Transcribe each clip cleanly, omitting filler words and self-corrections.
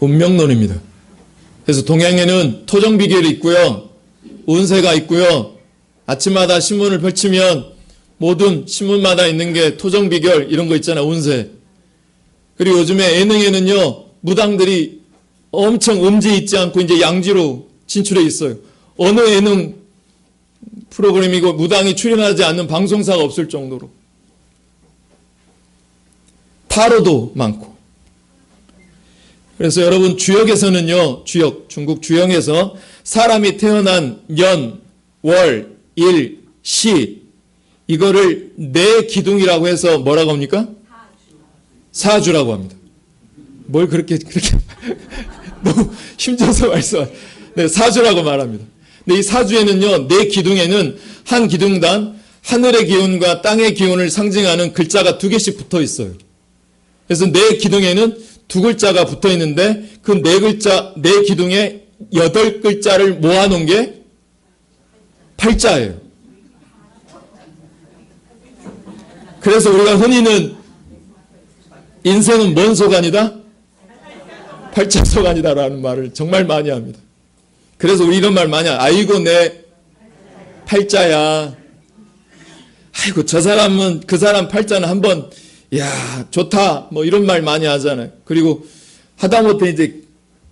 운명론입니다. 그래서 동양에는 토정 비결이 있고요. 운세가 있고요. 아침마다 신문을 펼치면 모든 신문마다 있는 게 토정 비결 이런 거 있잖아요. 운세. 그리고 요즘에 예능에는요. 무당들이 엄청 음지 있지 않고 이제 양지로 진출해 있어요. 어느 예능 프로그램이고 무당이 출연하지 않는 방송사가 없을 정도로. 타로도 많고. 그래서 여러분 주역에서는요. 주역, 중국 주역에서 사람이 태어난 년, 월, 일, 시 이거를 네 기둥이라고 해서 뭐라고 합니까? 사주라고 합니다. 뭘 그렇게 너무 힘줘서 말씀. 네, 사주라고 말합니다. 근데 이 사주에는요, 네 기둥에는 한 기둥당 하늘의 기운과 땅의 기운을 상징하는 글자가 2개씩 붙어 있어요. 그래서 네 기둥에는 2글자가 붙어 있는데 그 네 글자, 네 기둥에 8글자를 모아놓은 게 팔자예요. 그래서 우리가 흔히는 인생은 뭔 소관이다? 팔자소관이다라는 말을 정말 많이 합니다. 그래서 우리 이런 말 많이 아이고 내 팔자야. 아이고 저 사람은 그 사람 팔자는 한번 야 좋다 뭐 이런 말 많이 하잖아요. 그리고 하다못해 이제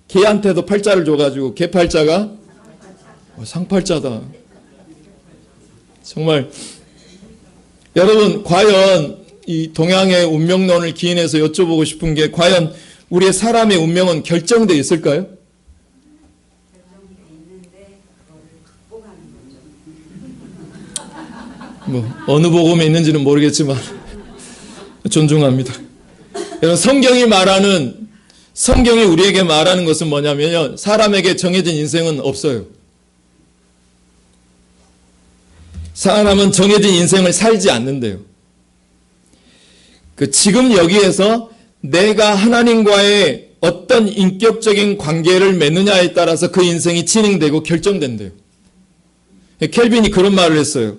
개한테도 팔자를 줘가지고 개 팔자가 상팔자다. 정말 여러분 과연 이 동양의 운명론을 기인해서 여쭤보고 싶은 게 과연 우리의 사람의 운명은 결정되어 있을까요? 뭐 어느 복음에 있는지는 모르겠지만 존중합니다. 여러분 성경이 우리에게 말하는 것은 뭐냐면요. 사람에게 정해진 인생은 없어요. 사람은 정해진 인생을 살지 않는데요. 지금 여기에서 내가 하나님과의 어떤 인격적인 관계를 맺느냐에 따라서 그 인생이 진행되고 결정된대요. 켈빈이 그런 말을 했어요.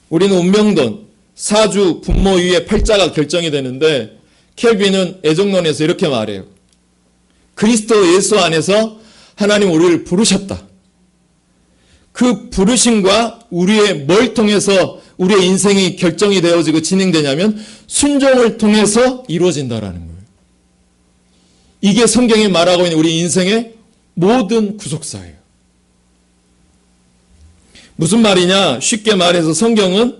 우리는 운명론, 사주, 분모 위에 팔자가 결정이 되는데 켈빈은 애정론에서 이렇게 말해요. 그리스도 예수 안에서 하나님 우리를 부르셨다. 그 부르심과 우리의 뭘 통해서 우리의 인생이 결정이 되어지고 진행되냐면 순종을 통해서 이루어진다라는 거예요. 이게 성경이 말하고 있는 우리 인생의 모든 구속사예요. 무슨 말이냐? 쉽게 말해서 성경은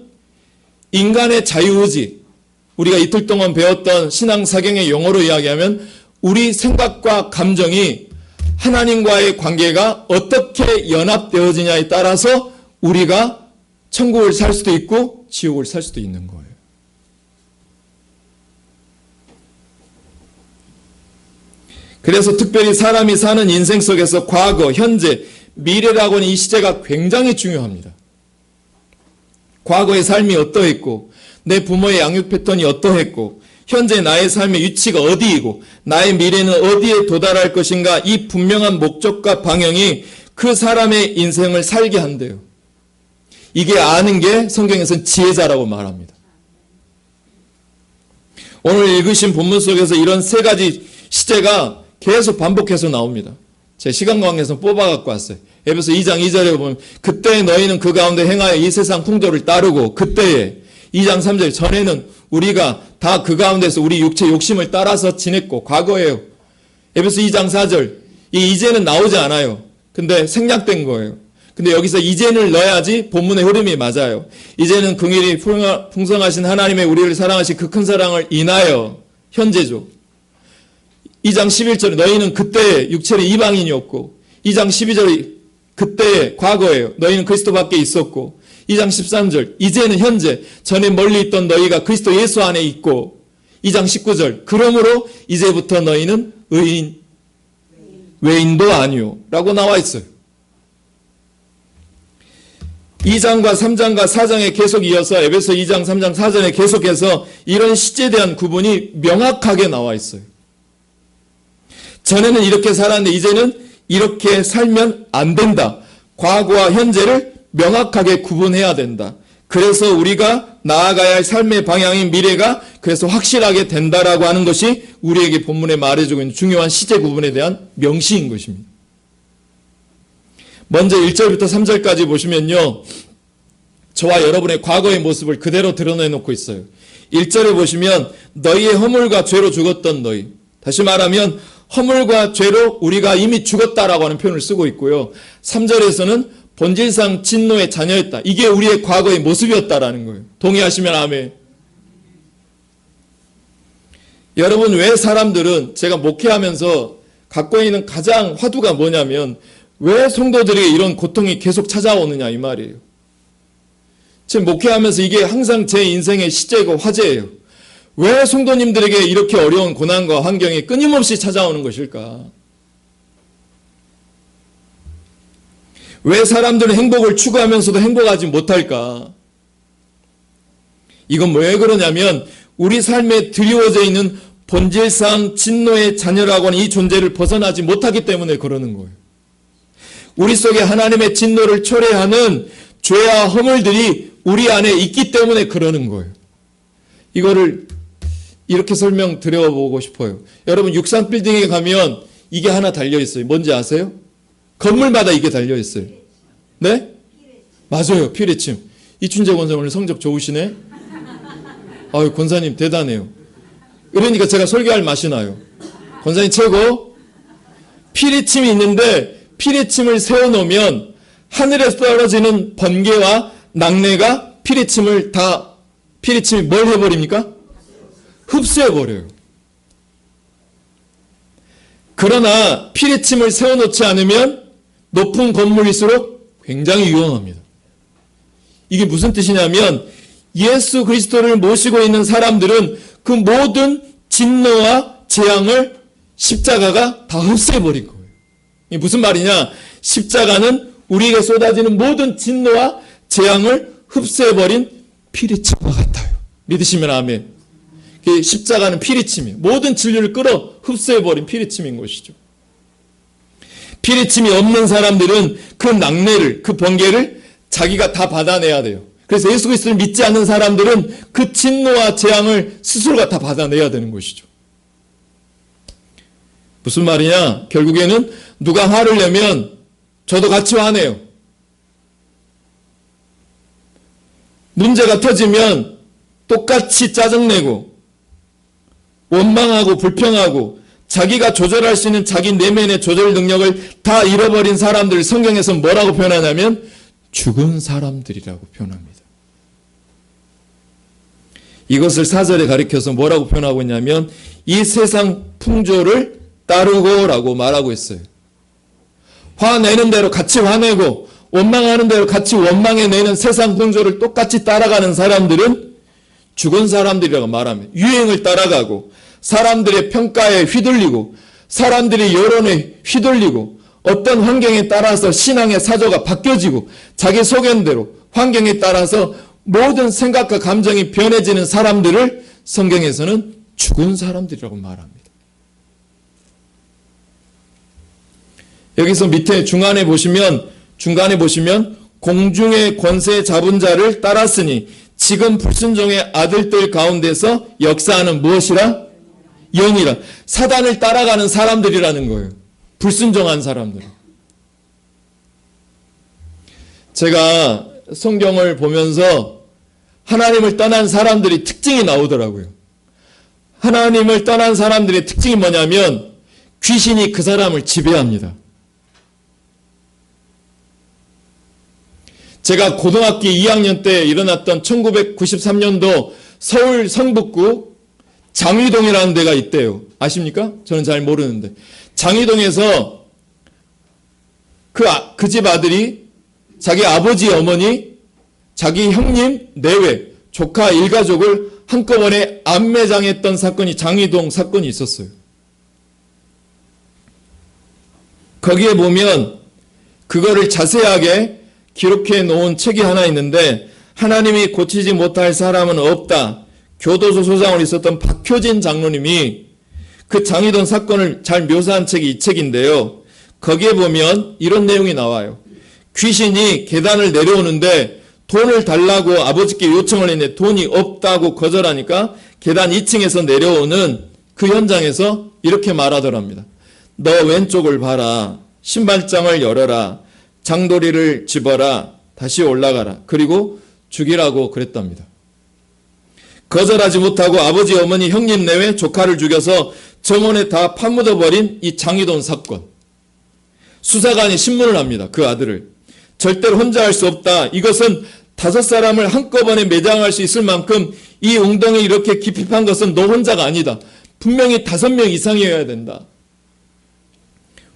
인간의 자유의지, 우리가 이틀 동안 배웠던 신앙사경의 용어로 이야기하면 우리 생각과 감정이 하나님과의 관계가 어떻게 연합되어지냐에 따라서 우리가 천국을 살 수도 있고 지옥을 살 수도 있는 거예요. 그래서 특별히 사람이 사는 인생 속에서 과거, 현재, 미래라고 하는 이 시제가 굉장히 중요합니다. 과거의 삶이 어떠했고 내 부모의 양육 패턴이 어떠했고 현재 나의 삶의 위치가 어디이고 나의 미래는 어디에 도달할 것인가 이 분명한 목적과 방향이 그 사람의 인생을 살게 한대요. 이게 아는 게 성경에서는 지혜자라고 말합니다. 오늘 읽으신 본문 속에서 이런 3가지 시제가 계속 반복해서 나옵니다. 제 시간 관계에서 뽑아갖고 왔어요. 에베소 2장 2절에 보면 그때 너희는 그 가운데 행하여 이 세상 풍조를 따르고 그때에 2장 3절 전에는 우리가 다 그 가운데서 우리 육체 욕심을 따라서 지냈고 과거예요. 에베소 2장 4절 이 이제는 나오지 않아요. 근데 생략된 거예요. 근데 여기서 이제는 넣어야지 본문의 흐름이 맞아요. 이제는 긍휼이 풍성하신 하나님의 우리를 사랑하신 그 큰 사랑을 인하여 현재죠. 2장 11절에 너희는 그때 육체의 이방인이었고 2장 12절에 그때 과거예요. 너희는 그리스도 밖에 있었고 2장 13절 이제는 현재 전에 멀리 있던 너희가 그리스도 예수 안에 있고 2장 19절 그러므로 이제부터 너희는 의인 외인도 아니요 라고 나와 있어요. 2장과 3장과 4장에 계속 이어서 에베소 2장 3장 4장에 계속해서 이런 시제에 대한 구분이 명확하게 나와 있어요. 전에는 이렇게 살았는데 이제는 이렇게 살면 안 된다. 과거와 현재를 명확하게 구분해야 된다. 그래서 우리가 나아가야 할 삶의 방향인 미래가 그래서 확실하게 된다라고 하는 것이 우리에게 본문에 말해주고 있는 중요한 시제 구분에 대한 명시인 것입니다. 먼저 1절부터 3절까지 보시면요. 저와 여러분의 과거의 모습을 그대로 드러내놓고 있어요. 1절에 보시면 너희의 허물과 죄로 죽었던 너희. 다시 말하면 허물과 죄로 우리가 이미 죽었다라고 하는 표현을 쓰고 있고요. 3절에서는 본질상 진노의 자녀였다. 이게 우리의 과거의 모습이었다라는 거예요. 동의하시면 아멘. 여러분, 왜 사람들은 제가 목회하면서 갖고 있는 가장 화두가 뭐냐면 왜 성도들에게 이런 고통이 계속 찾아오느냐 이 말이에요. 지금 목회하면서 이게 항상 제 인생의 시제고 화제예요. 왜 성도님들에게 이렇게 어려운 고난과 환경이 끊임없이 찾아오는 것일까? 왜 사람들은 행복을 추구하면서도 행복하지 못할까? 이건 왜 그러냐면 우리 삶에 드리워져 있는 본질상 진노의 자녀라고 하는 이 존재를 벗어나지 못하기 때문에 그러는 거예요. 우리 속에 하나님의 진노를 초래하는 죄와 허물들이 우리 안에 있기 때문에 그러는 거예요. 이거를 이렇게 설명드려보고 싶어요. 여러분, 육상 빌딩에 가면 이게 하나 달려있어요. 뭔지 아세요? 건물마다 이게 달려있어요. 네? 맞아요. 피레침. 이춘재 권사 오늘 성적 좋으시네? 아유, 권사님 대단해요. 그러니까 제가 설교할 맛이 나요. 권사님 최고. 피레침이 있는데 피레침을 세워놓으면 하늘에서 떨어지는 번개와 낙뢰가 피레침이 뭘 해버립니까? 흡수해버려요. 그러나 피레침을 세워놓지 않으면 높은 건물일수록 굉장히 위험합니다. 이게 무슨 뜻이냐면 예수 그리스도를 모시고 있는 사람들은 그 모든 진노와 재앙을 십자가가 다 흡수해버린 거예요. 이게 무슨 말이냐? 십자가는 우리에게 쏟아지는 모든 진노와 재앙을 흡수해버린 피리침과 같아요. 믿으시면 아멘. 십자가는 피리침이에요. 모든 진리를 끌어 흡수해버린 피리침인 것이죠. 피리침이 없는 사람들은 그 낙뢰를, 그 번개를 자기가 다 받아내야 돼요. 그래서 예수 그리스도를 믿지 않는 사람들은 그 진노와 재앙을 스스로가 다 받아내야 되는 것이죠. 무슨 말이냐? 결국에는 누가 화를 내면 저도 같이 화내요. 문제가 터지면 똑같이 짜증내고 원망하고 불평하고 자기가 조절할 수 있는 자기 내면의 조절 능력을 다 잃어버린 사람들을 성경에서 뭐라고 표현하냐면 죽은 사람들이라고 표현합니다. 이것을 4절에 가리켜서 뭐라고 표현하고 있냐면 이 세상 풍조를 따르고 라고 말하고 있어요. 화내는 대로 같이 화내고 원망하는 대로 같이 원망해내는 세상 풍조를 똑같이 따라가는 사람들은 죽은 사람들이라고 말합니다. 유행을 따라가고 사람들의 평가에 휘둘리고 사람들의 여론에 휘둘리고 어떤 환경에 따라서 신앙의 사조가 바뀌어지고 자기 소견대로 환경에 따라서 모든 생각과 감정이 변해지는 사람들을 성경에서는 죽은 사람들이라고 말합니다. 여기서 밑에 중간에 보시면 공중의 권세 잡은 자를 따랐으니 지금 불순종의 아들들 가운데서 역사하는 무엇이라? 영이라. 사단을 따라가는 사람들이라는 거예요. 불순종한 사람들. 제가 성경을 보면서 하나님을 떠난 사람들이 특징이 나오더라고요. 하나님을 떠난 사람들의 특징이 뭐냐면 귀신이 그 사람을 지배합니다. 제가 고등학교 2학년 때 일어났던 1993년도 서울 성북구 장위동이라는 데가 있대요. 아십니까? 저는 잘 모르는데. 장위동에서 그 집 아들이 자기 아버지, 어머니, 자기 형님, 내외, 조카 일가족을 한꺼번에 암매장했던 사건이 장위동 사건이 있었어요. 거기에 보면 그거를 자세하게 기록해 놓은 책이 하나 있는데 하나님이 고치지 못할 사람은 없다. 교도소 소장으로 있었던 박효진 장로님이 그 장위동 사건을 잘 묘사한 책이 이 책인데요. 거기에 보면 이런 내용이 나와요. 귀신이 계단을 내려오는데 돈을 달라고 아버지께 요청을 했는데 돈이 없다고 거절하니까 계단 2층에서 내려오는 그 현장에서 이렇게 말하더랍니다. 너 왼쪽을 봐라. 신발장을 열어라. 장도리를 집어라. 다시 올라가라. 그리고 죽이라고 그랬답니다. 거절하지 못하고 아버지, 어머니, 형님 내외 조카를 죽여서 정원에 다 파묻어버린 이 장희돈 사건. 수사관이 신문을 합니다. 그 아들을. 절대로 혼자 할 수 없다. 이것은 5사람을 한꺼번에 매장할 수 있을 만큼 이 웅덩이 이렇게 깊이 판 것은 너 혼자가 아니다. 분명히 5명 이상이어야 된다.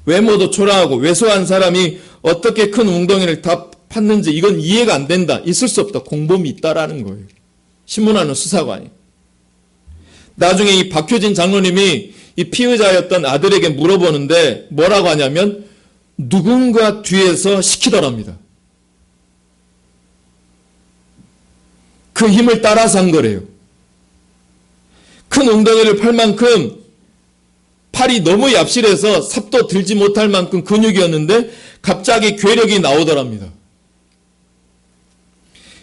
외모도 초라하고 왜소한 사람이 어떻게 큰 웅덩이를 다 팠는지 이건 이해가 안 된다. 있을 수 없다. 공범이 있다라는 거예요. 신문하는 수사관이. 나중에 이 박효진 장로님이 이 피의자였던 아들에게 물어보는데 뭐라고 하냐면 누군가 뒤에서 시키더랍니다. 그 힘을 따라서 한 거래요. 큰 웅덩이를 팔 만큼 팔이 너무 얍실해서 삽도 들지 못할 만큼 근육이었는데 갑자기 괴력이 나오더랍니다.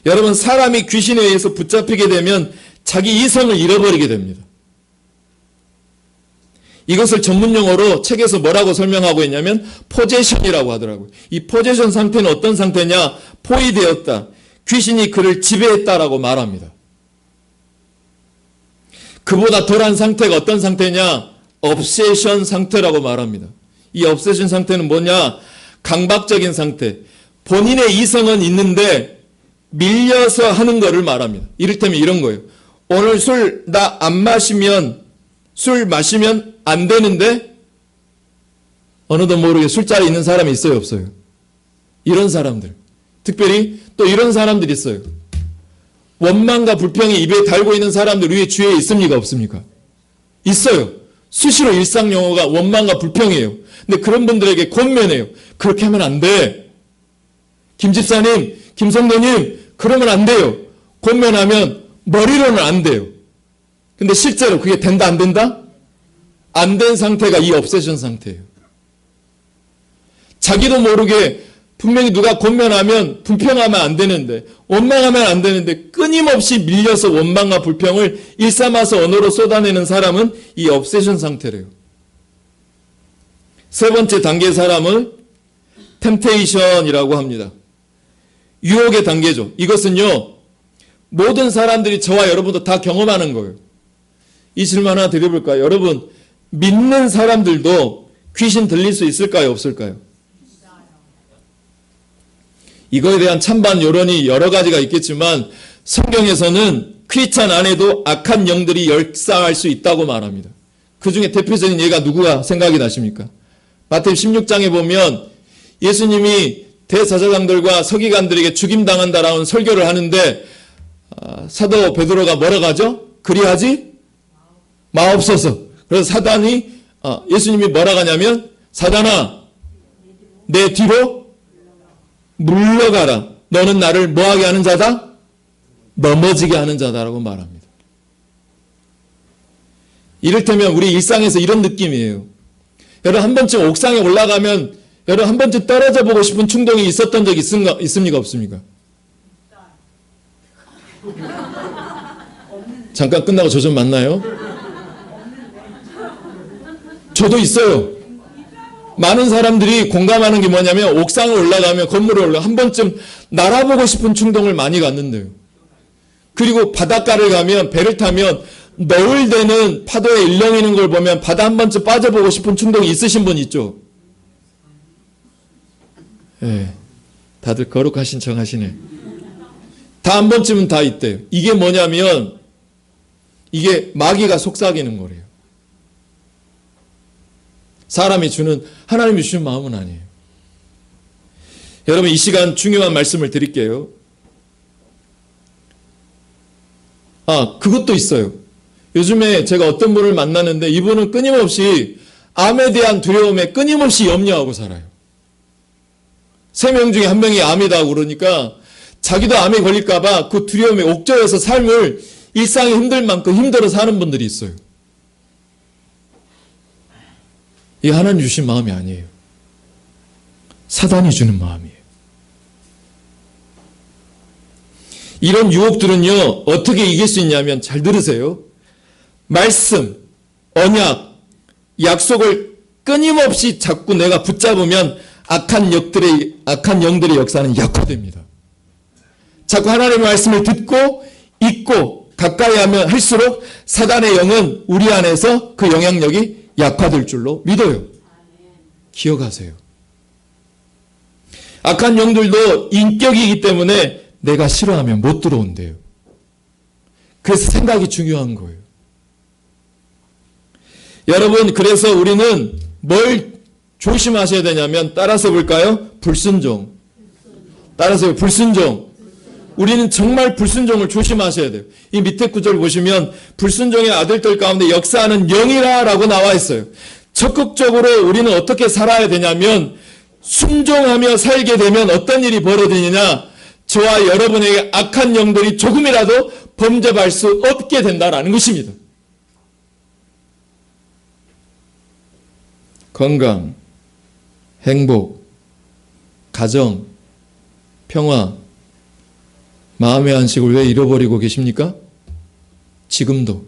여러분, 사람이 귀신에 의해서 붙잡히게 되면 자기 이성을 잃어버리게 됩니다. 이것을 전문용어로 책에서 뭐라고 설명하고 있냐면 포제션이라고 하더라고요. 이 포제션 상태는 어떤 상태냐? 포위되었다. 귀신이 그를 지배했다라고 말합니다. 그보다 덜한 상태가 어떤 상태냐? obsession 상태라고 말합니다. 이 obsession 상태는 뭐냐? 강박적인 상태. 본인의 이성은 있는데 밀려서 하는 것을 말합니다. 이를테면 이런 거예요. 오늘 술 나 안 마시면, 술 마시면 안 되는데 어느덧 모르게 술자리에 있는 사람이 있어요, 없어요? 이런 사람들. 특별히 또 이런 사람들이 있어요. 원망과 불평이 입에 달고 있는 사람들 위에 주위에 있습니까, 없습니까? 있어요. 수시로 일상 용어가 원망과 불평이에요. 근데 그런 분들에게 권면해요. 그렇게 하면 안 돼. 김 집사님, 김 성도님, 그러면 안 돼요. 권면하면 머리로는 안 돼요. 근데 실제로 그게 된다, 안 된다? 안 된 상태가 이 obsession 상태예요. 자기도 모르게 분명히 누가 권면하면 불평하면 안 되는데, 원망하면 안 되는데 끊임없이 밀려서 원망과 불평을 일삼아서 언어로 쏟아내는 사람은 이 obsession 상태래요. 세 번째 단계의 사람은 temptation이라고 합니다. 유혹의 단계죠. 이것은요, 모든 사람들이 저와 여러분도 다 경험하는 거예요. 이 질문 하나 드려볼까요? 여러분, 믿는 사람들도 귀신 들릴 수 있을까요, 없을까요? 이거에 대한 찬반 여론이 여러 가지가 있겠지만 성경에서는 크리스찬 안에도 악한 영들이 역사할 수 있다고 말합니다. 그 중에 대표적인 예가 누구가 생각이 나십니까? 마태복음 16장에 보면 예수님이 대사사장들과 서기관들에게 죽임당한다라는 설교를 하는데 사도 베드로가 뭐라고 하죠? 그리하지 마옵소서. 그래서 사단이 예수님이 뭐라고 하냐면 사단아 내 뒤로 물러가라. 너는 나를 뭐하게 하는 자다? 넘어지게 하는 자다라고 말합니다. 이를테면 우리 일상에서 이런 느낌이에요. 여러분 한 번쯤 옥상에 올라가면 여러분 한 번쯤 떨어져 보고 싶은 충동이 있었던 적이 있습니까? 없습니까? 잠깐 끝나고 저 좀 만나요? 저도 있어요. 많은 사람들이 공감하는 게 뭐냐면 옥상을 올라가면 건물에 올라 한 번쯤 날아보고 싶은 충동을 많이 갖는데요. 그리고 바닷가를 가면 배를 타면 너울대는 파도에 일렁이는 걸 보면 바다 한 번쯤 빠져보고 싶은 충동이 있으신 분 있죠? 예, 다들 거룩하신 척 하시네. 다 한 번쯤은 다 있대요. 이게 뭐냐면 이게 마귀가 속삭이는 거래요. 사람이 주는, 하나님이 주신 마음은 아니에요. 여러분 이 시간 중요한 말씀을 드릴게요. 그것도 있어요. 요즘에 제가 어떤 분을 만나는데 이분은 끊임없이 암에 대한 두려움에 끊임없이 염려하고 살아요. 3명 중에 1명이 암이다 그러니까 자기도 암에 걸릴까봐 그 두려움에 옥죄어서 삶을 일상이 힘들 만큼 힘들어 사는 분들이 있어요. 이게 하나님 주신 마음이 아니에요. 사단이 주는 마음이에요. 이런 유혹들은요, 어떻게 이길 수 있냐면, 잘 들으세요. 말씀, 언약, 약속을 끊임없이 자꾸 내가 붙잡으면 악한 영들의 역사는 약화됩니다. 자꾸 하나님의 말씀을 듣고 읽고 가까이 하면 할수록 사단의 영은 우리 안에서 그 영향력이 약화될 줄로 믿어요. 기억하세요. 악한 영들도 인격이기 때문에 내가 싫어하면 못 들어온대요. 그래서 생각이 중요한 거예요. 여러분, 그래서 우리는 뭘 조심하셔야 되냐면, 따라서 볼까요? 불순종. 따라서요, 불순종. 우리는 정말 불순종을 조심하셔야 돼요. 이 밑에 구절 보시면 불순종의 아들들 가운데 역사하는 영이라 라고 나와 있어요. 적극적으로 우리는 어떻게 살아야 되냐면, 순종하며 살게 되면 어떤 일이 벌어지느냐, 저와 여러분에게 악한 영들이 조금이라도 범접할 수 없게 된다라는 것입니다. 건강, 행복, 가정, 평화, 마음의 안식을 왜 잃어버리고 계십니까? 지금도.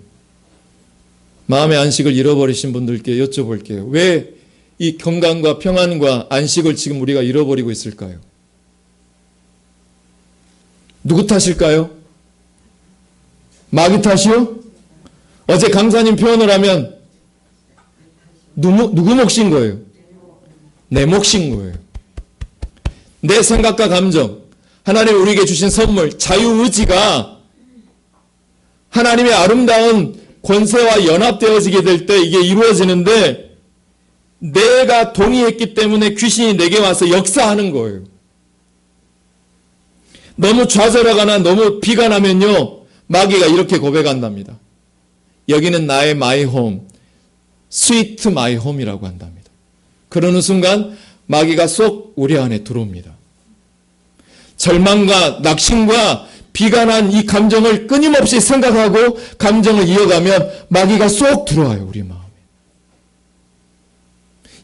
마음의 안식을 잃어버리신 분들께 여쭤볼게요. 왜 이 건강과 평안과 안식을 지금 우리가 잃어버리고 있을까요? 누구 탓일까요? 마귀 탓이요? 어제 강사님 표현을 하면 누구 몫인 거예요? 내 몫인 거예요. 내 생각과 감정, 하나님이 우리에게 주신 선물, 자유의지가 하나님의 아름다운 권세와 연합되어지게 될 때 이게 이루어지는데, 내가 동의했기 때문에 귀신이 내게 와서 역사하는 거예요. 너무 좌절하거나 너무 비관하면요, 마귀가 이렇게 고백한답니다. 여기는 나의 my home, sweet my home이라고 한답니다. 그러는 순간 마귀가 쏙 우리 안에 들어옵니다. 절망과 낙심과 비관한 이 감정을 끊임없이 생각하고 감정을 이어가면 마귀가 쏙 들어와요, 우리 마음에.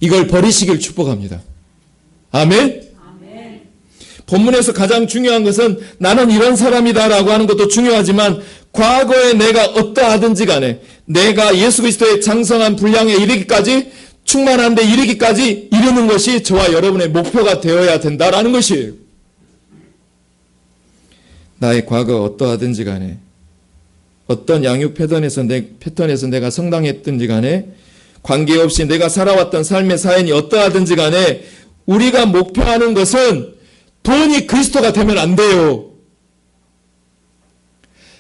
이걸 버리시길 축복합니다. 아멘? 본문에서 가장 중요한 것은 나는 이런 사람이다라고 하는 것도 중요하지만, 과거에 내가 어떠하든지 간에 내가 예수 그리스도의 장성한 분량에 이르기까지, 충만한 데 이르기까지 이루는 것이 저와 여러분의 목표가 되어야 된다라는 것이에요. 나의 과거 어떠하든지 간에, 어떤 양육 패턴에서 내가 성장했든지 간에, 관계없이 내가 살아왔던 삶의 사연이 어떠하든지 간에 우리가 목표하는 것은 돈이 그리스도가 되면 안 돼요.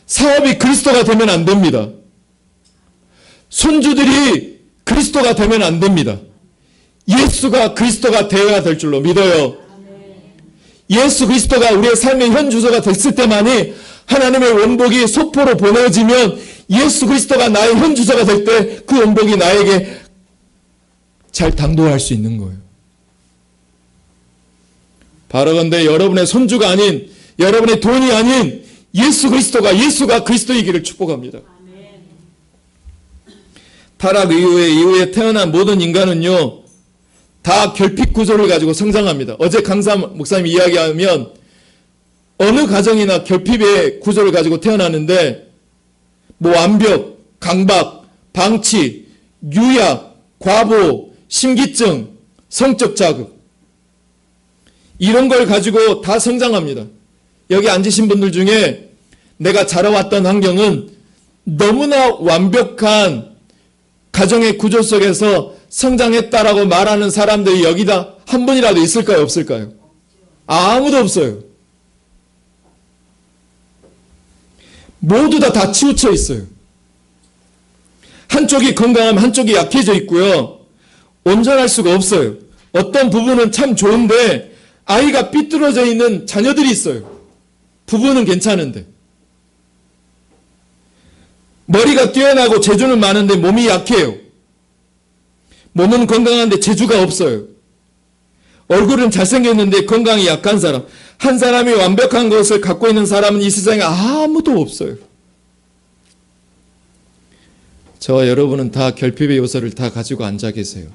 사업이 그리스도가 되면 안 됩니다. 손주들이 그리스도가 되면 안 됩니다. 예수가 그리스도가 되어야 될 줄로 믿어요. 예수 그리스도가 우리의 삶의 현주소가 됐을 때만이 하나님의 원복이 소포로 보내지면, 예수 그리스도가 나의 현주소가 될 때 그 원복이 나에게 잘 당도할 수 있는 거예요. 바라건대 여러분의 손주가 아닌, 여러분의 돈이 아닌 예수가 그리스도이기를 축복합니다. 타락 이후에 태어난 모든 인간은요, 다 결핍 구조를 가지고 성장합니다. 어제 강사 목사님 이야기하면 어느 가정이나 결핍의 구조를 가지고 태어나는데, 뭐 완벽, 강박, 방치, 유약, 과보, 심기증, 성적 자극, 이런 걸 가지고 다 성장합니다. 여기 앉으신 분들 중에 내가 자라왔던 환경은 너무나 완벽한 가정의 구조 속에서 성장했다라고 말하는 사람들이 여기다 한 분이라도 있을까요, 없을까요? 아무도 없어요. 모두 다 치우쳐 있어요. 한쪽이 건강하면 한쪽이 약해져 있고요. 온전할 수가 없어요. 어떤 부분은 참 좋은데 아이가 삐뚤어져 있는 자녀들이 있어요. 부부는 괜찮은데. 머리가 뛰어나고 재주는 많은데 몸이 약해요. 몸은 건강한데 재주가 없어요. 얼굴은 잘생겼는데 건강이 약한 사람. 한 사람이 완벽한 것을 갖고 있는 사람은 이 세상에 아무도 없어요. 저와 여러분은 다 결핍의 요소를 다 가지고 앉아 계세요.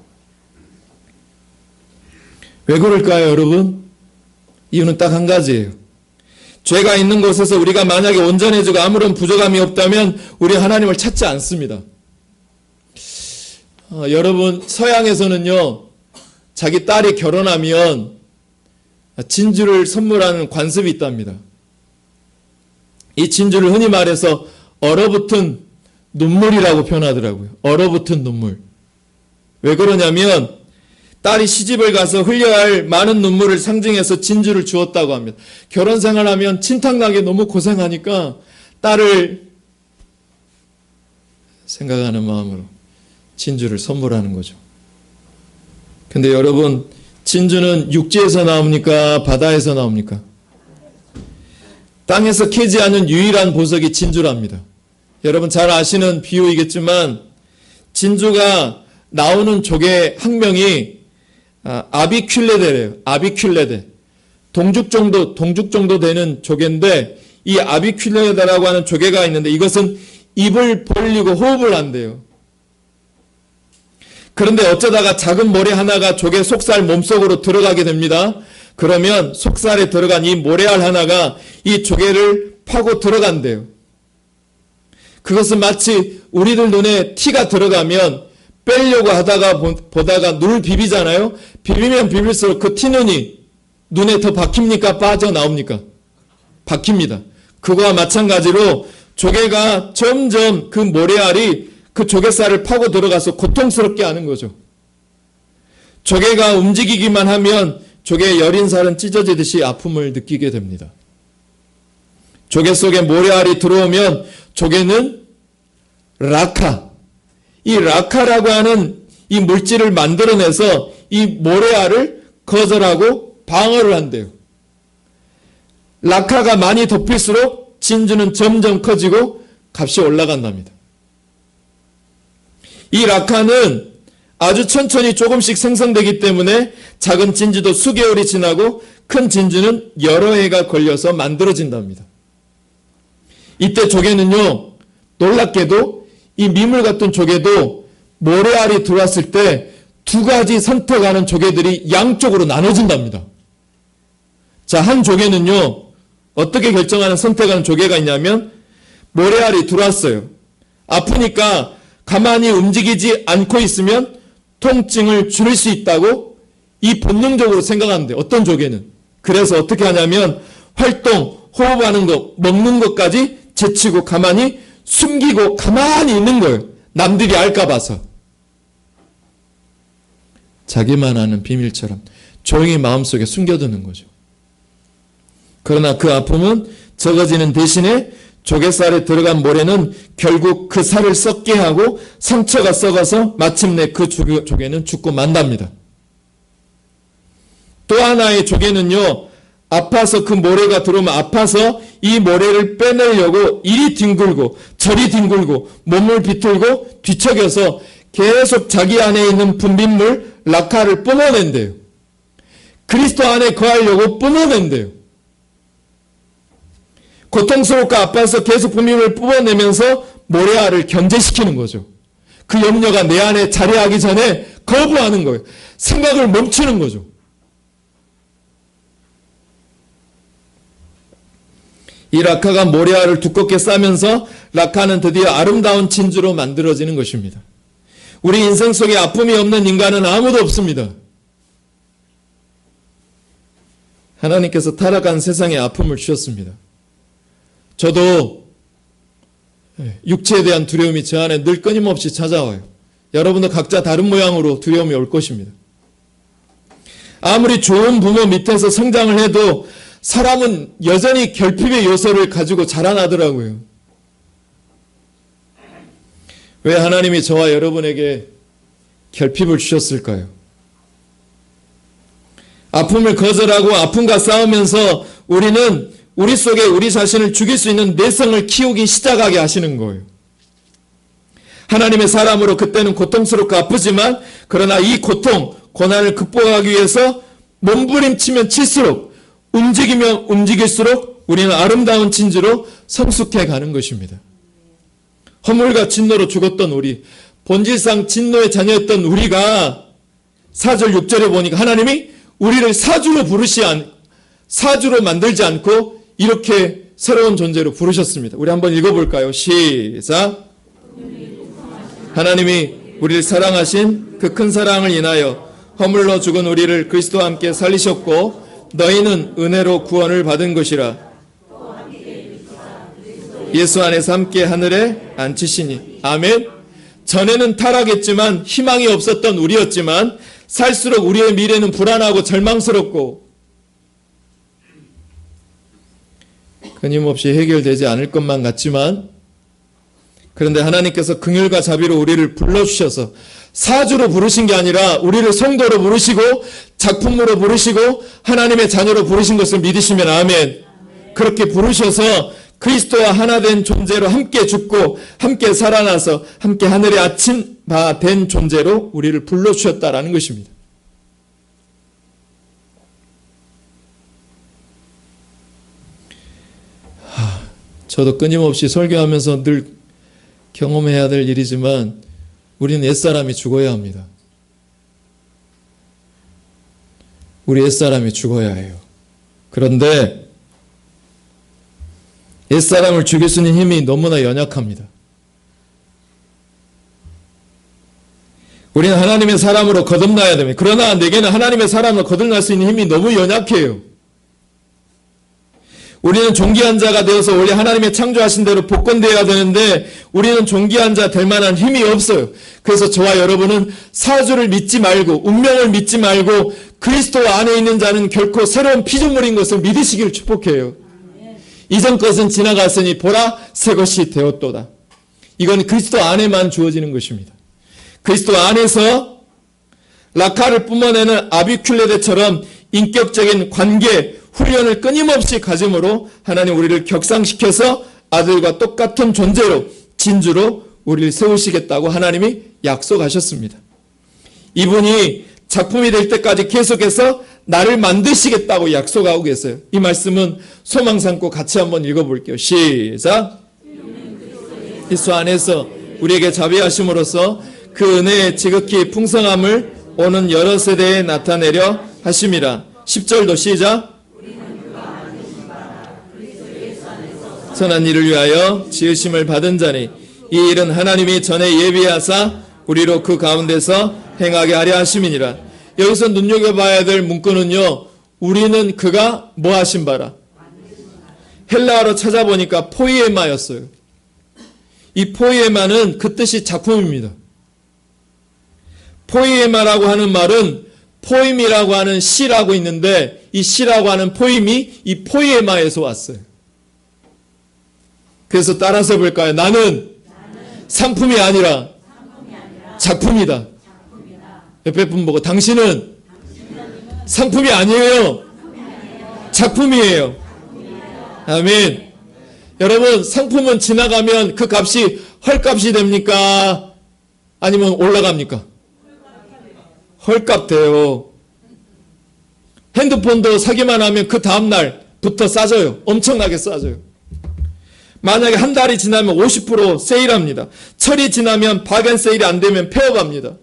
왜 그럴까요, 여러분? 이유는 딱 한 가지예요. 죄가 있는 곳에서 우리가 만약에 온전해지고 아무런 부족함이 없다면 우리 하나님을 찾지 않습니다. 여러분, 서양에서는요, 자기 딸이 결혼하면 진주를 선물하는 관습이 있답니다. 이 진주를 흔히 말해서 얼어붙은 눈물이라고 표현하더라고요. 얼어붙은 눈물. 왜 그러냐면 딸이 시집을 가서 흘려야 할 많은 눈물을 상징해서 진주를 주었다고 합니다. 결혼 생활하면 친탁나게 너무 고생하니까 딸을 생각하는 마음으로 진주를 선물하는 거죠. 근데 여러분, 진주는 육지에서 나옵니까? 바다에서 나옵니까? 땅에서 캐지 않은 유일한 보석이 진주랍니다. 여러분 잘 아시는 비유이겠지만 진주가 나오는 조개 학명이 아비큘레데래요. 아비큘레데. 동죽 정도 되는 조개인데 이 아비큘레데라고 하는 조개가 있는데 이것은 입을 벌리고 호흡을 한대요. 그런데 어쩌다가 작은 모래 하나가 조개 속살 몸속으로 들어가게 됩니다. 그러면 속살에 들어간 이 모래알 하나가 이 조개를 파고 들어간대요. 그것은 마치 우리들 눈에 티가 들어가면 빼려고 하다가 보다가 눈을 비비잖아요. 비비면 비빌수록 그 티눈이 눈에 더 박힙니까? 빠져나옵니까? 박힙니다. 그거와 마찬가지로 조개가 점점 그 모래알이 그 조개살을 파고 들어가서 고통스럽게 하는 거죠. 조개가 움직이기만 하면 조개의 여린 살은 찢어지듯이 아픔을 느끼게 됩니다. 조개 속에 모래알이 들어오면 조개는 라카, 이 라카라고 하는 이 물질을 만들어내서 이 모래알을 거절하고 방어를 한대요. 라카가 많이 덮일수록 진주는 점점 커지고 값이 올라간답니다. 이 라카는 아주 천천히 조금씩 생성되기 때문에 작은 진주도 수개월이 지나고 큰 진주는 여러 해가 걸려서 만들어진답니다. 이때 조개는요, 놀랍게도 이 미물 같은 조개도 모래알이 들어왔을 때 두 가지 선택하는 조개들이 양쪽으로 나눠진답니다. 자, 한 조개는요, 어떻게 결정하는 선택하는 조개가 있냐면 모래알이 들어왔어요. 아프니까 가만히 움직이지 않고 있으면 통증을 줄일 수 있다고 이 본능적으로 생각하는데 어떤 조개는 그래서 어떻게 하냐면 활동, 호흡하는 것, 먹는 것까지 제치고 가만히 숨기고 가만히 있는 거예요. 남들이 알까 봐서. 자기만 아는 비밀처럼 조용히 마음속에 숨겨두는 거죠. 그러나 그 아픔은 적어지는 대신에 조개살에 들어간 모래는 결국 그 살을 썩게 하고 상처가 썩어서 마침내 그 조개는 죽고 만답니다. 또 하나의 조개는요, 아파서 그 모래가 들어오면 아파서 이 모래를 빼내려고 이리 뒹굴고 저리 뒹굴고 몸을 비틀고 뒤척여서 계속 자기 안에 있는 분비물 라카를 뿜어낸대요. 그리스도 안에 거하려고 뿜어낸대요. 고통스럽고 아파서 계속 분비물을 뿜어내면서 모래알을 견제시키는 거죠. 그 염려가 내 안에 자리하기 전에 거부하는 거예요. 생각을 멈추는 거죠. 이 라카가 모래알을 두껍게 싸면서 라카는 드디어 아름다운 진주로 만들어지는 것입니다. 우리 인생 속에 아픔이 없는 인간은 아무도 없습니다. 하나님께서 타락한 세상에 아픔을 주셨습니다. 저도 육체에 대한 두려움이 제 안에 늘 끊임없이 찾아와요. 여러분도 각자 다른 모양으로 두려움이 올 것입니다. 아무리 좋은 부모 밑에서 성장을 해도 사람은 여전히 결핍의 요소를 가지고 자라나더라고요. 왜 하나님이 저와 여러분에게 결핍을 주셨을까요? 아픔을 거절하고 아픔과 싸우면서 우리는 우리 속에 우리 자신을 죽일 수 있는 내성을 키우기 시작하게 하시는 거예요. 하나님의 사람으로 그때는 고통스럽고 아프지만 그러나 이 고통, 고난을 극복하기 위해서 몸부림치면 칠수록 움직이면 움직일수록 우리는 아름다운 진주로 성숙해 가는 것입니다. 허물과 진노로 죽었던 우리, 본질상 진노의 자녀였던 우리가 4절 6절에 보니까 하나님이 우리를 사주로 만들지 않고 이렇게 새로운 존재로 부르셨습니다. 우리 한번 읽어볼까요? 시작. 하나님이 우리를 사랑하신 그 큰 사랑을 인하여 허물러 죽은 우리를 그리스도와 함께 살리셨고 너희는 은혜로 구원을 받은 것이라. 예수 안에서 함께 하늘에 앉히시니. 아멘. 전에는 타락했지만 희망이 없었던 우리였지만 살수록 우리의 미래는 불안하고 절망스럽고 끊임없이 해결되지 않을 것만 같지만, 그런데 하나님께서 긍휼과 자비로 우리를 불러주셔서 사주로 부르신 게 아니라 우리를 성도로 부르시고 작품으로 부르시고 하나님의 자녀로 부르신 것을 믿으시면 아멘. 그렇게 부르셔서 그리스도와 하나 된 존재로 함께 죽고 함께 살아나서 함께 하늘에 아친 바 된 존재로 우리를 불러주셨다라는 것입니다. 저도 끊임없이 설교하면서 늘 경험해야 될 일이지만 우리는 옛사람이 죽어야 합니다. 우리 옛사람이 죽어야 해요. 그런데 옛사람을 죽일 수 있는 힘이 너무나 연약합니다. 우리는 하나님의 사람으로 거듭나야 됩니다. 그러나 내게는 하나님의 사람으로 거듭날 수 있는 힘이 너무 연약해요. 우리는 존귀한 자가 되어서 원래 하나님의 창조하신 대로 복권되어야 되는데 우리는 존귀한 자 될 만한 힘이 없어요. 그래서 저와 여러분은 사주를 믿지 말고 운명을 믿지 말고 그리스도 안에 있는 자는 결코 새로운 피조물인 것을 믿으시기를 축복해요. 이전 것은 지나갔으니 보라 새 것이 되었도다. 이건 그리스도 안에만 주어지는 것입니다. 그리스도 안에서 라카를 뿜어내는 아비큘레데처럼 인격적인 관계, 훈련을 끊임없이 가짐으로 하나님 우리를 격상시켜서 아들과 똑같은 존재로 진주로 우리를 세우시겠다고 하나님이 약속하셨습니다. 이분이 작품이 될 때까지 계속해서 나를 만드시겠다고 약속하고 계세요. 이 말씀은 소망 삼고 같이 한번 읽어볼게요. 시작. 그리스도 안에서 우리에게 자비하심으로써 그 은혜의 지극히 풍성함을 오는 여러 세대에 나타내려 하심이라. 10절도 시작. 선한 일을 위하여 지으심을 받은 자니 이 일은 하나님이 전에 예비하사 우리로 그 가운데서 행하게 하려 하심이니라. 여기서 눈여겨봐야 될 문구는요, 우리는 그가 뭐 하신 바라. 헬라어로 찾아보니까 포이에마였어요. 이 포이에마는 그 뜻이 작품입니다. 포이에마라고 하는 말은 포임이라고 하는 시라고 있는데 이 시라고 하는 포임이 이 포이에마에서 왔어요. 그래서 따라서 볼까요? 나는 상품이 아니라 작품이다. 옆에 분 보고 당신은 상품이 아니에요. 작품이에요. 아멘. 여러분, 상품은 지나가면 그 값이 헐값이 됩니까? 아니면 올라갑니까? 헐값 돼요. 핸드폰도 사기만 하면 그 다음날부터 싸져요. 엄청나게 싸져요. 만약에 한 달이 지나면 50% 세일합니다. 철이 지나면 박앤 세일이 안 되면 폐업합니다.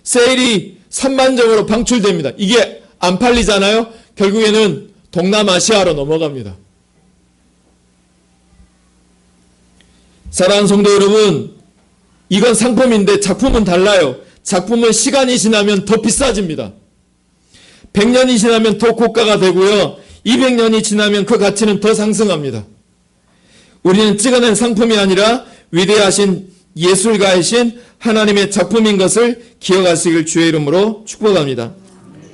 세일이 산만적으로 방출됩니다. 이게 안 팔리잖아요. 결국에는 동남아시아로 넘어갑니다. 사랑하는 성도 여러분, 이건 상품인데 작품은 달라요. 작품은 시간이 지나면 더 비싸집니다. 100년이 지나면 더 고가가 되고요. 200년이 지나면 그 가치는 더 상승합니다. 우리는 찍어낸 상품이 아니라 위대하신 예술가이신 하나님의 작품인 것을 기억하시길 주의 이름으로 축복합니다.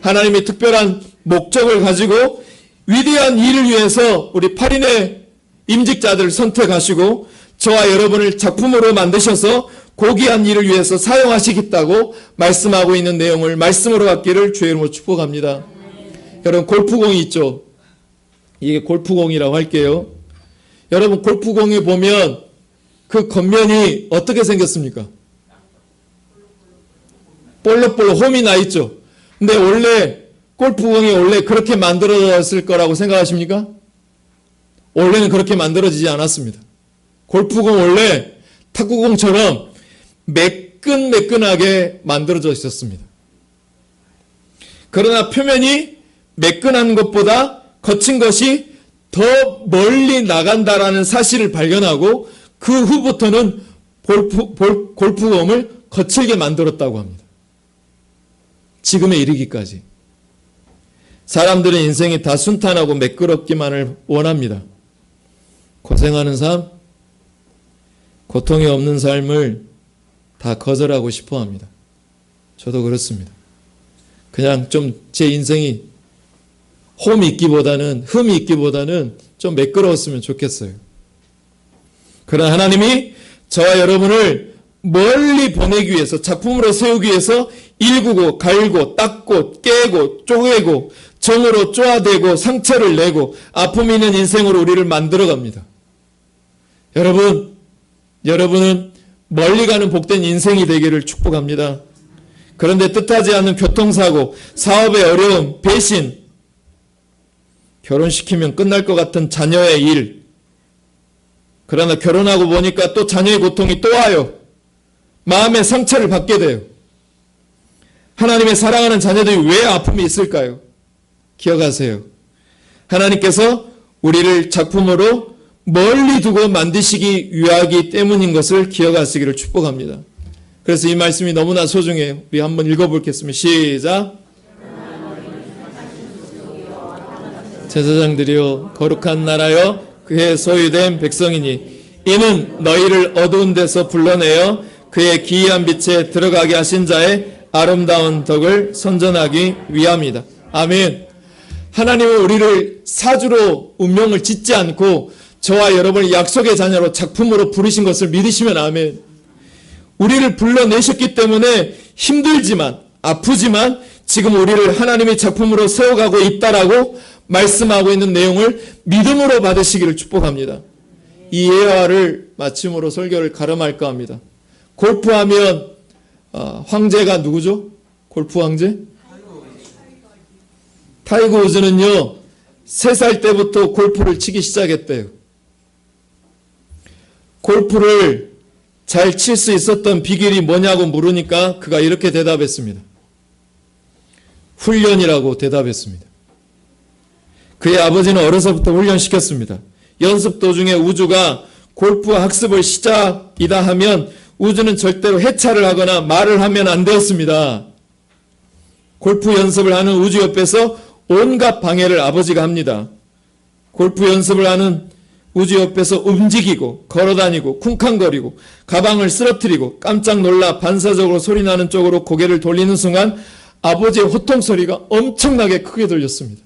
하나님의 특별한 목적을 가지고 위대한 일을 위해서 우리 8인의 임직자들을 선택하시고 저와 여러분을 작품으로 만드셔서 고귀한 일을 위해서 사용하시겠다고 말씀하고 있는 내용을 말씀으로 받기를 주의 이름으로 축복합니다. 여러분, 골프공이 있죠. 이게 골프공이라고 할게요. 여러분, 골프공에 보면 그 겉면이 어떻게 생겼습니까? 볼록볼록 홈이 나 있죠. 근데 원래 골프공이 원래 그렇게 만들어졌을 거라고 생각하십니까? 원래는 그렇게 만들어지지 않았습니다. 골프공 원래 탁구공처럼 매끈매끈하게 만들어져 있었습니다. 그러나 표면이 매끈한 것보다 거친 것이 더 멀리 나간다라는 사실을 발견하고 그 후부터는 골프공을 거칠게 만들었다고 합니다. 지금에 이르기까지. 사람들은 인생이 다 순탄하고 매끄럽기만을 원합니다. 고생하는 삶, 고통이 없는 삶을 다 거절하고 싶어 합니다. 저도 그렇습니다. 그냥 좀 제 인생이 흠이 있기보다는 좀 매끄러웠으면 좋겠어요. 그러나 하나님이 저와 여러분을 멀리 보내기 위해서, 작품으로 세우기 위해서 일구고 갈고 닦고 깨고 쪼개고 정으로 쪼아대고 상처를 내고 아픔이 있는 인생으로 우리를 만들어 갑니다. 여러분은 멀리 가는 복된 인생이 되기를 축복합니다. 그런데 뜻하지 않은 교통사고, 사업의 어려움, 배신, 결혼시키면 끝날 것 같은 자녀의 일, 그러나 결혼하고 보니까 또 자녀의 고통이 또 와요. 마음의 상처를 받게 돼요. 하나님의 사랑하는 자녀들이 왜 아픔이 있을까요? 기억하세요. 하나님께서 우리를 작품으로 멀리 두고 만드시기 위하기 때문인 것을 기억하시기를 축복합니다. 그래서 이 말씀이 너무나 소중해요. 우리 한번 읽어보겠습니다. 시작. 제사장들이요 거룩한 나라여 그의 소유된 백성이니 이는 너희를 어두운 데서 불러내어 그의 기이한 빛에 들어가게 하신 자의 아름다운 덕을 선전하기 위함이다. 아멘. 하나님은 우리를 사주로 운명을 짓지 않고 저와 여러분을 약속의 자녀로 작품으로 부르신 것을 믿으시면 아멘. 우리를 불러내셨기 때문에 힘들지만 아프지만 지금 우리를 하나님의 작품으로 세워가고 있다라고 말씀하고 있는 내용을 믿음으로 받으시기를 축복합니다. 이 예화를 마침으로 설교를 가름할까 합니다. 골프하면 황제가 누구죠? 골프 황제? 타이거 우즈는요 3살 때부터 골프를 치기 시작했대요. 골프를 잘 칠 수 있었던 비결이 뭐냐고 물으니까 그가 이렇게 대답했습니다. 훈련이라고 대답했습니다. 그의 아버지는 어려서부터 훈련시켰습니다. 연습 도중에 우주가 골프 학습을 시작이다 하면 우주는 절대로 해차를 하거나 말을 하면 안 되었습니다. 골프 연습을 하는 우주 옆에서 온갖 방해를 아버지가 합니다. 골프 연습을 하는 우주 옆에서 움직이고 걸어다니고 쿵쾅거리고 가방을 쓰러뜨리고 깜짝 놀라 반사적으로 소리나는 쪽으로 고개를 돌리는 순간 아버지의 호통 소리가 엄청나게 크게 들렸습니다.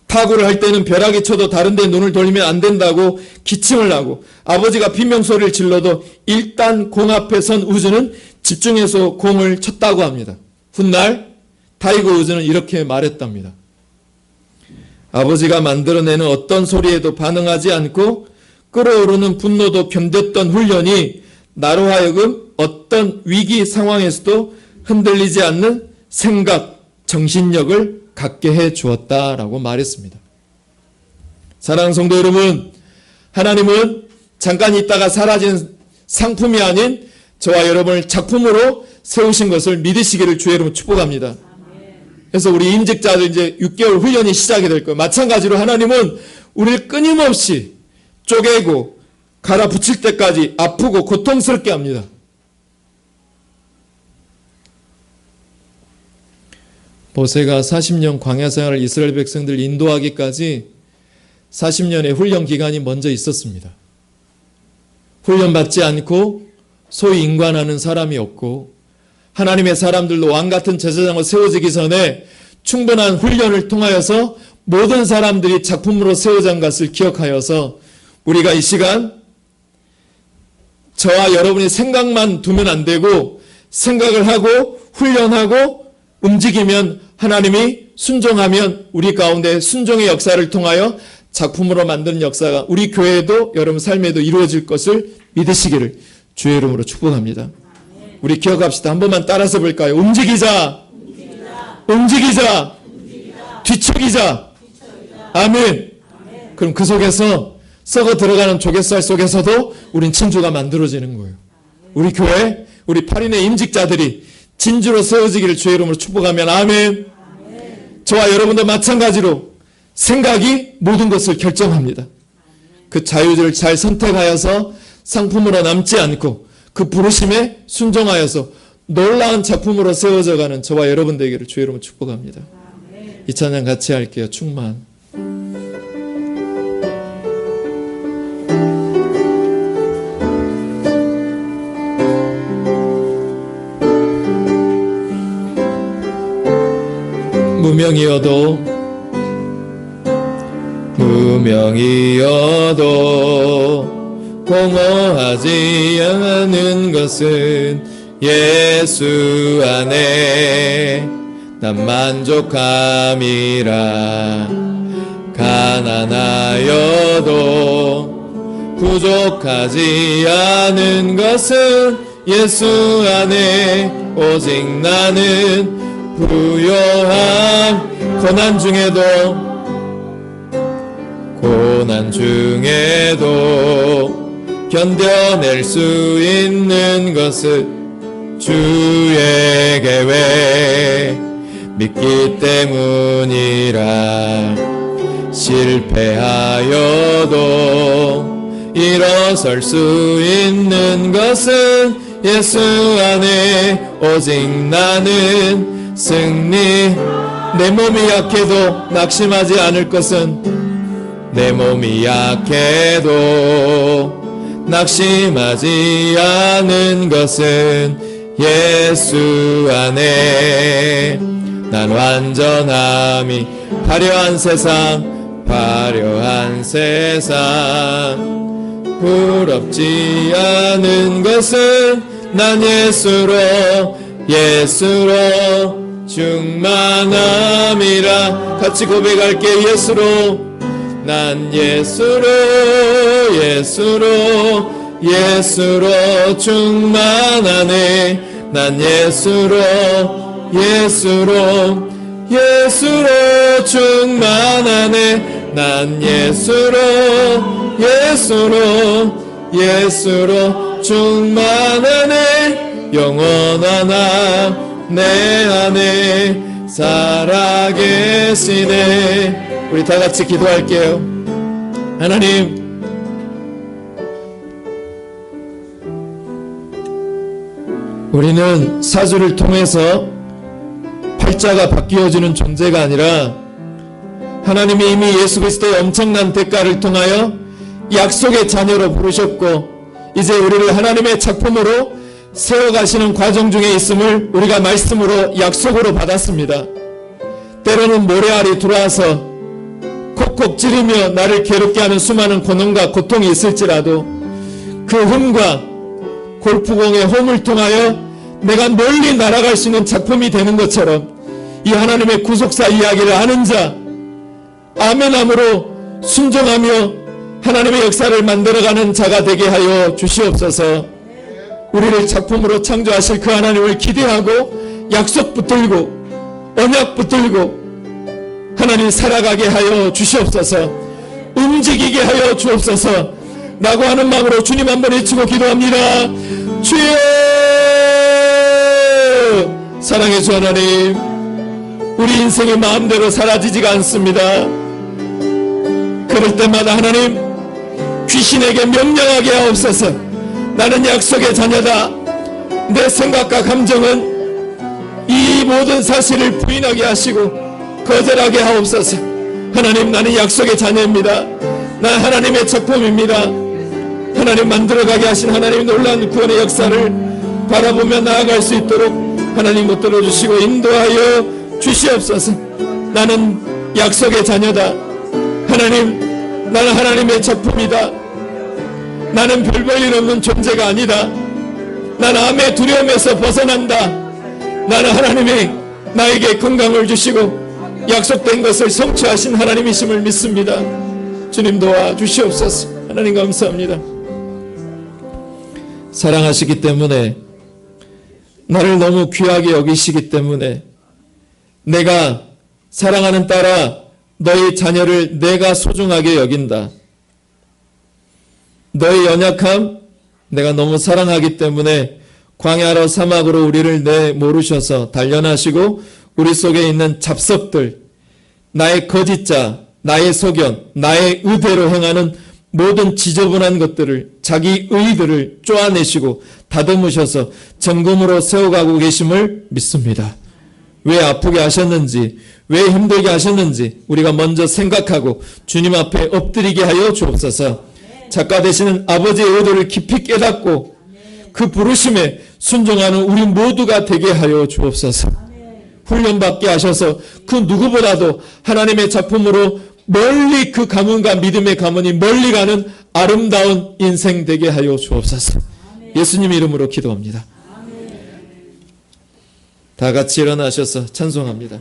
타구를 할 때는 벼락이 쳐도 다른 데 눈을 돌리면 안 된다고 기침을 하고 아버지가 비명소리를 질러도 일단 공 앞에 선 우즈는 집중해서 공을 쳤다고 합니다. 훗날 타이거 우즈는 이렇게 말했답니다. 아버지가 만들어내는 어떤 소리에도 반응하지 않고 끓어오르는 분노도 견뎠던 훈련이 나로 하여금 어떤 위기 상황에서도 흔들리지 않는 생각, 정신력을 갖게 해 주었다라고 말했습니다. 사랑하는 성도 여러분, 하나님은 잠깐 있다가 사라진 상품이 아닌 저와 여러분을 작품으로 세우신 것을 믿으시기를 주의 이름으로 축복합니다. 그래서 우리 임직자들 이제 6개월 훈련이 시작이 될 거예요. 마찬가지로 하나님은 우리를 끊임없이 쪼개고 갈아붙일 때까지 아프고 고통스럽게 합니다. 모세가 40년 광야 생활을 이스라엘 백성들 인도하기까지 40년의 훈련 기간이 먼저 있었습니다. 훈련받지 않고 소위 인관하는 사람이 없고 하나님의 사람들도 왕같은 제사장으로 세워지기 전에 충분한 훈련을 통하여서 모든 사람들이 작품으로 세워진 것을 기억하여서 우리가 이 시간 저와 여러분이 생각만 두면 안 되고 생각을 하고 훈련하고 움직이면 하나님이 순종하면 우리 가운데 순종의 역사를 통하여 작품으로 만드는 역사가 우리 교회에도 여러분 삶에도 이루어질 것을 믿으시기를 주의 이름으로 축복합니다. 우리 기억합시다. 한 번만 따라서 볼까요? 움직이자. 뒤척이자. 아멘. 그럼 그 속에서 썩어 들어가는 조갯살 속에서도 우린 진주가 만들어지는 거예요. 우리 교회, 우리 8인의 임직자들이 진주로 세워지기를 주의 이름으로 축복하면 아멘. 저와 여러분도 마찬가지로 생각이 모든 것을 결정합니다. 그 자유를 잘 선택하여서 상품으로 남지 않고 그 부르심에 순종하여서 놀라운 작품으로 세워져 가는 저와 여러분 되기를 주의 이름으로 축복합니다. 이 찬양 같이 할게요. 충만. 무명이어도 공허하지 않은 것은 예수 안에 난 만족함이라. 가난하여도 부족하지 않은 것은 예수 안에 오직 나는 부요함. 고난 중에도 견뎌낼 수 있는 것은 주의 계획 믿기 때문이라. 실패하여도 일어설 수 있는 것은 예수 안에 오직 나는 승리. 내 몸이 약해도 낙심하지 않을 것은 내 몸이 약해도 낙심하지 않은 것은 예수 안에 난 완전함이. 화려한 세상 부럽지 않은 것은 난 예수로 충만함이라. 같이 고백할게. 난 예수로 충만하네. 난 예수로 충만하네. 난 예수로 충만하네. 영원한 내 안에 살아계시네. 우리 다 같이 기도할게요. 하나님, 우리는 사주를 통해서 팔자가 바뀌어지는 존재가 아니라 하나님이 이미 예수 그리스도의 엄청난 대가를 통하여 약속의 자녀로 부르셨고 이제 우리를 하나님의 작품으로 세워가시는 과정 중에 있음을 우리가 말씀으로 약속으로 받았습니다. 때로는 모래알이 들어와서 콕콕 찌르며 나를 괴롭게 하는 수많은 고난과 고통이 있을지라도 그 흠과 골프공의 홈을 통하여 내가 멀리 날아갈 수 있는 작품이 되는 것처럼 이 하나님의 구속사 이야기를 아는 자, 아멘함으로 순종하며 하나님의 역사를 만들어가는 자가 되게 하여 주시옵소서. 우리를 작품으로 창조하실 그 하나님을 기대하고 약속 붙들고 언약 붙들고 하나님 살아가게 하여 주시옵소서. 움직이게 하여 주옵소서 라고 하는 마음으로 주님 한번 외치고 기도합니다. 주여, 사랑의 주 하나님, 우리 인생이 마음대로 사라지지가 않습니다. 그럴 때마다 하나님 귀신에게 명령하게 하옵소서. 나는 약속의 자녀다. 내 생각과 감정은 이 모든 사실을 부인하게 하시고 거절하게 하옵소서. 하나님, 나는 약속의 자녀입니다. 난 하나님의 작품입니다. 하나님 만들어가게 하신 하나님의 놀라운 구원의 역사를 바라보며 나아갈 수 있도록 하나님 붙들어 주시고 인도하여 주시옵소서. 나는 약속의 자녀다. 하나님, 나는 하나님의 작품이다. 나는 별 볼 일 없는 존재가 아니다. 나는 암의 두려움에서 벗어난다. 나는 하나님이 나에게 건강을 주시고 약속된 것을 성취하신 하나님이심을 믿습니다. 주님 도와주시옵소서. 하나님 감사합니다. 사랑하시기 때문에, 나를 너무 귀하게 여기시기 때문에 내가 사랑하는 딸아, 너희 자녀를 내가 소중하게 여긴다. 너희 연약함 내가 너무 사랑하기 때문에 광야로 사막으로 우리를 내모르셔서 단련하시고 우리 속에 있는 잡석들, 나의 거짓자, 나의 소견, 나의 의대로 행하는 모든 지저분한 것들을, 자기 의들을 쪼아내시고 다듬으셔서 정금으로 세워가고 계심을 믿습니다. 왜 아프게 하셨는지, 왜 힘들게 하셨는지 우리가 먼저 생각하고 주님 앞에 엎드리게 하여 주옵소서. 작가 되시는 아버지의 의도를 깊이 깨닫고 그 부르심에 순종하는 우리 모두가 되게 하여 주옵소서. 훈련받게 하셔서 그 누구보다도 하나님의 작품으로 멀리 그 가문과 믿음의 가문이 멀리 가는 아름다운 인생 되게 하여 주옵소서. 예수님 이름으로 기도합니다. 다 같이 일어나셔서 찬송합니다.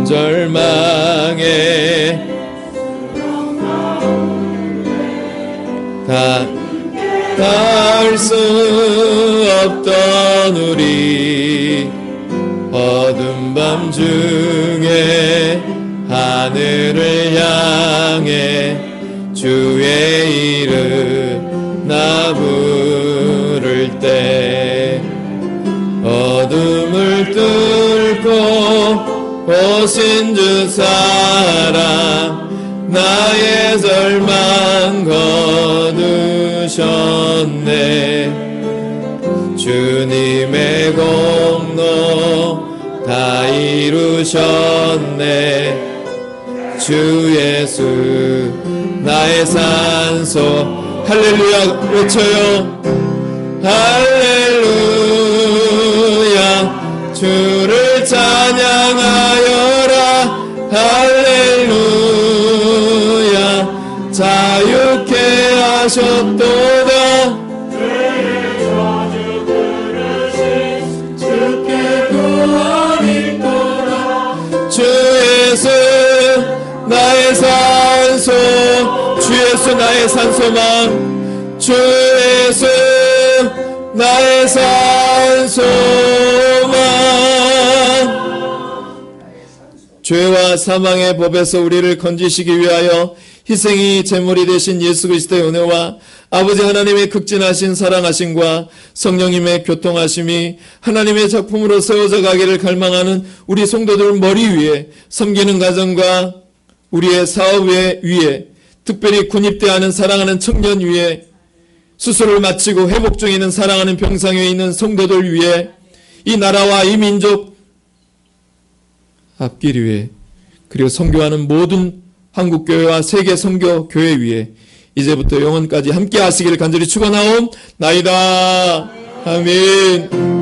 절망에 닿을 수 없던 우리 어두운 밤 중에 하늘을 향해 주의 이름 나 부를 때 어둠을 뚫고 오신 주 사랑 나의 절망 거두셨네. 주님의 공로 다 이루셨네. 주 예수 나의 산소. 할렐루야 외쳐요. 할렐루야 주를 찬양하여라. 할렐루야 자유케 하셨도다. 죄의 저주 부르신 주께 구원이 있도다. 주 예수 나의 산소. 주 예수 나의 산소망. 주 예수 나의 산소망. 죄와 사망의 법에서 우리를 건지시기 위하여 희생이 제물이 되신 예수 그리스도의 은혜와 아버지 하나님의 극진하신 사랑하심과 성령님의 교통하심이 하나님의 작품으로 세워져 가기를 갈망하는 우리 성도들 머리 위에, 섬기는 가정과 우리의 사업 위에, 특별히 군입대하는 사랑하는 청년 위에, 수술을 마치고 회복 중에 있는 사랑하는 병상에 있는 성도들 위에, 이 나라와 이 민족 앞길 위에, 그리고 선교하는 모든 한국교회와 세계 선교교회 위에 이제부터 영원까지 함께 하시기를 간절히 축원하옵나이다. 아멘.